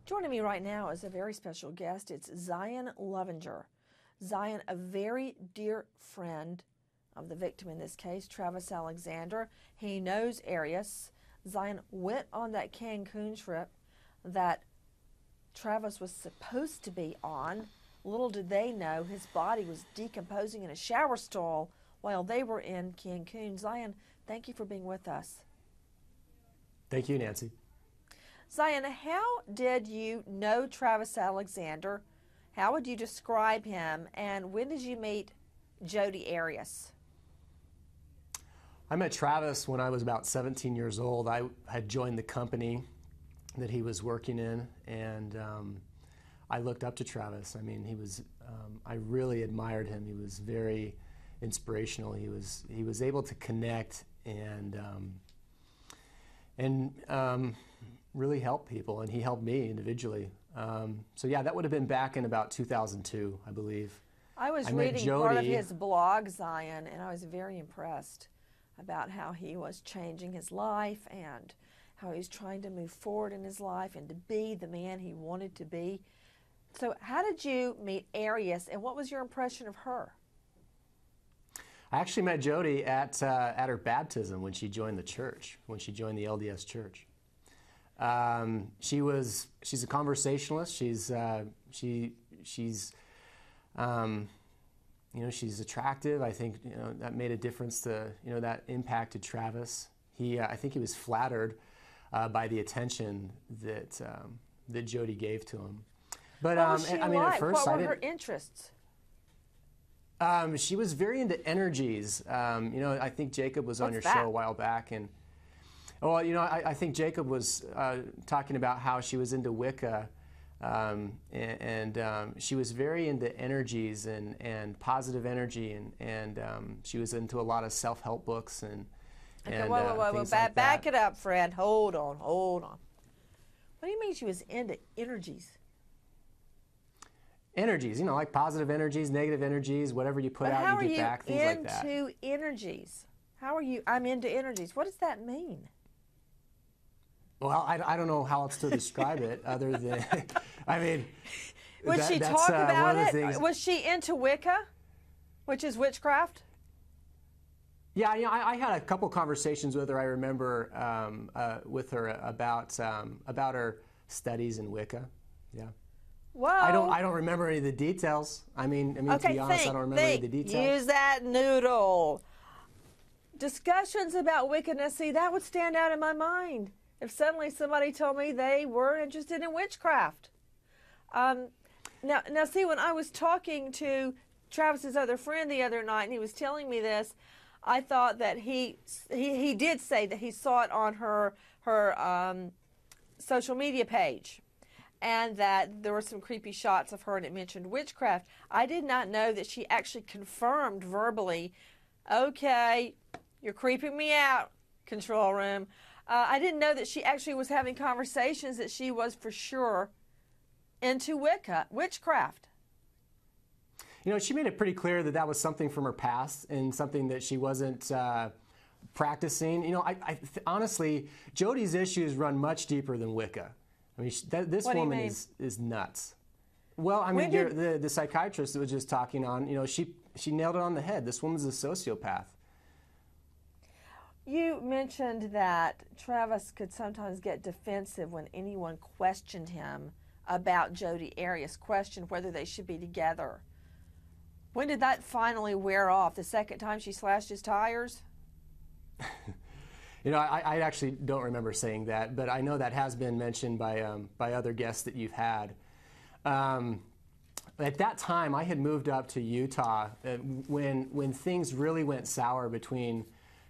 Joining me right now is a very special guest. It's Zion Lovinger. Zion, a very dear friend of the victim in this case, Travis Alexander. He knows Arias. Zion went on that Cancun trip that Travis was supposed to be on. Little did they know his body was decomposing in a shower stall while they were in Cancun. Zion, thank you for being with us. Thank you, Nancy. Zion, how did you know Travis Alexander? How would you describe him? And when did you meet Jodi Arias? I met Travis when I was about 17 years old. I had joined the company that he was working in, and I looked up to Travis. I mean, I really admired him. He was very inspirational. He was able to connect and really help people, and he helped me individually. So yeah, that would have been back in about 2002, I believe. I was reading part of his blog, Zion, and I was very impressed about how he was changing his life and how he's trying to move forward in his life and to be the man he wanted to be. So how did you meet Arias, and what was your impression of her? I actually met Jodi at her baptism when she joined the church, when she joined the LDS church. She's a conversationalist. She's she's attractive. I think that made a difference to that impacted Travis. I think he was flattered by the attention that Jodi gave to him. But what was she I mean, like? at first, what were her interests? She was very into energies. I think Jacob was on your show a while back, and well, I think Jacob was talking about how she was into Wicca, and she was very into energies and positive energy, and she was into a lot of self-help books and okay, whoa, back it up, Fred. Hold on. What do you mean she was into energies? Energies, like positive energies, negative energies, whatever you put out, you get back, things like that. How are you into energies? How are you? I'm into energies. What does that mean? Well, I don't know how else to describe it other than, I mean, would she talk about it? Was she into Wicca, which is witchcraft? Yeah, I had a couple conversations with her. I remember with her about her studies in Wicca. Yeah. Whoa. I don't remember any of the details. I mean, to be honest, I don't remember any of the details. Use that noodle. Discussions about Wicca, see, that would stand out in my mind if suddenly somebody told me they were interested in witchcraft. Now, see, when I was talking to Travis's other friend the other night, and he was telling me this, I thought that he did say that he saw it on her social media page, and that there were some creepy shots of her, and it mentioned witchcraft. I did not know that she actually confirmed verbally, okay, you're creeping me out, control room. I didn't know that she actually was having conversations that she was for sure into witchcraft. She made it pretty clear that that was something from her past and something that she wasn't practicing. Honestly, Jodi's issues run much deeper than Wicca. I mean, this woman is nuts. Well, I mean, the psychiatrist that was just talking on, she nailed it on the head. This woman's a sociopath. You mentioned that Travis could sometimes get defensive when anyone questioned him about Jodi Arias, questioned whether they should be together. When did that finally wear off? The second time she slashed his tires? I actually don't remember saying that, but I know that has been mentioned by other guests that you've had. At that time, I had moved up to Utah when things really went sour between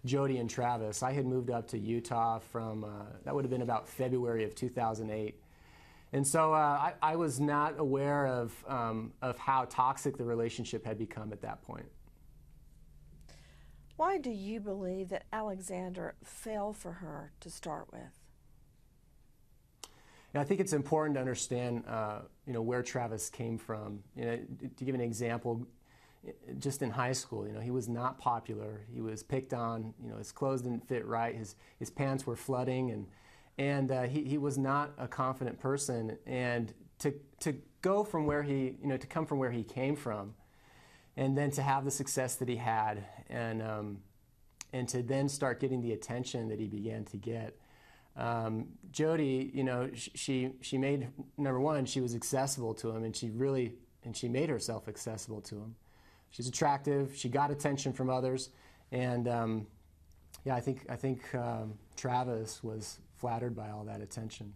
Jodi and Travis. I had moved up to Utah from, that would have been about February of 2008. And so I was not aware of how toxic the relationship had become at that point. Why do you believe that Alexander fell for her to start with? I think it's important to understand, where Travis came from. To give an example, just in high school, he was not popular. He was picked on. His clothes didn't fit right. His pants were flooding, and he was not a confident person. And to go from where he, to come from where he came from, and then to have the success that he had, and to then start getting the attention that he began to get. Jodi, she made, number one, she was accessible to him, and she made herself accessible to him. She's attractive. She got attention from others, and I think Travis was flattered by all that attention.